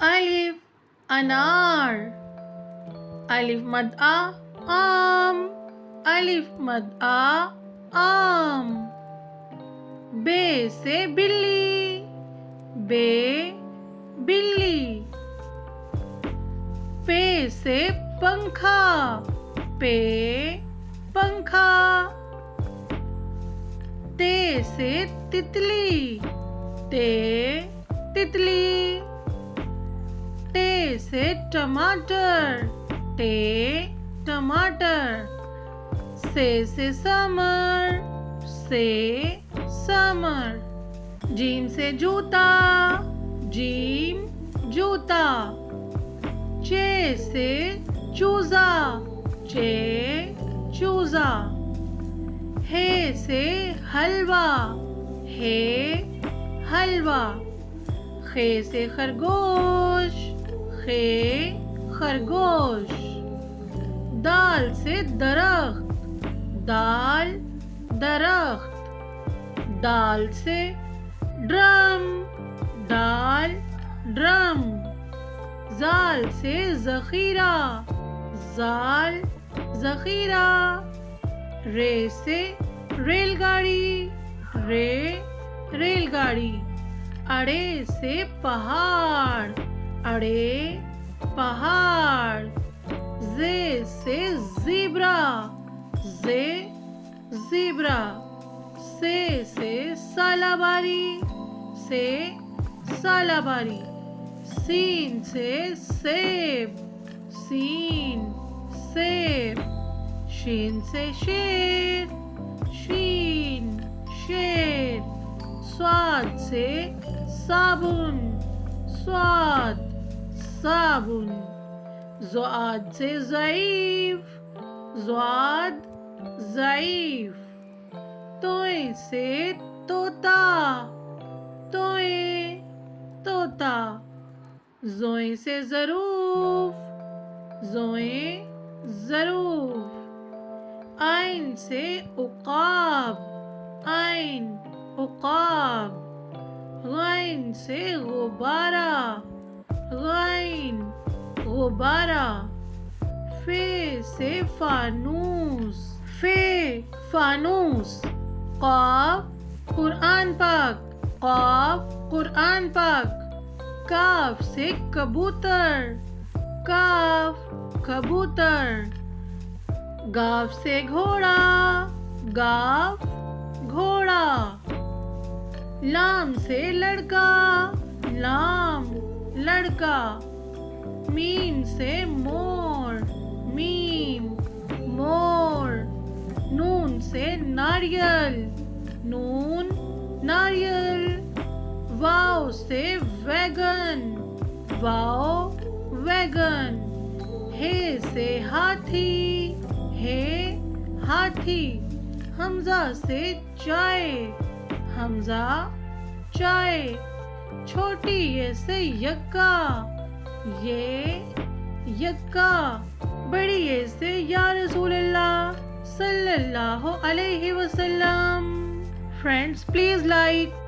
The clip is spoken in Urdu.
الف انار، الف مد آ آم، الف مد آ آم. بے سے بلی، بے بلی. پے سے پنکھا، پے پنکھا. تے سے تتلی، تے تتلی. ٹے سے ٹماٹر، ٹے ٹماٹر. سے سمر، سے سمر. جیم سے جوتا، جیم جوتا. چے سے چوزا، چے چوزا. ہے سے حلوہ، ہے حلوہ. خے سے خرگوش، خے خرگوش. دال سے درخت، دال درخت. دال سے ڈرم، دال ڈرم. زال سے ذخیرہ، زال ذخیرہ. رے سے ریل گاڑی، رے ریل گاڑی. اڑے سے پہاڑ، اڑے پہاڑ. زے سے زیبرا، زے زیبرا. سے سالاباری، سے سالاباری. سین سے سیب، سین سیب. شین سے شیر، شین شیر. صاد سے صابن، صاد صابن. ضاد سے ضعیف، ضاد ضعیف. توئے سے طوطا، توئے طوطا. زوئے سے ظروف، زوئے ظروف. عین سے عقاب، عین عقاب. غین سے غبارہ، غین غبارہ. فے سے فانوس، فے فانوس. قاف قرآن پاک، قاف قرآن پاک. کاف سے کبوتر، کاف کبوتر. گاف سے گھوڑا، گاف گھوڑا. لام سے لڑکا، لام لڑکا. میم سے مور، میم مور. نون سے ناریل، نون ناریل. واؤ سے ویگن، واؤ ویگن. ہے سے ہاتھی، ہے ہاتھی. حمزہ سے چائے، حمزہ چائے. چھوٹی یہ سے یکا، یہ یکا. بڑی یہ سے یا رسول اللہ صلی اللہ علیہ وسلم. Friends, please like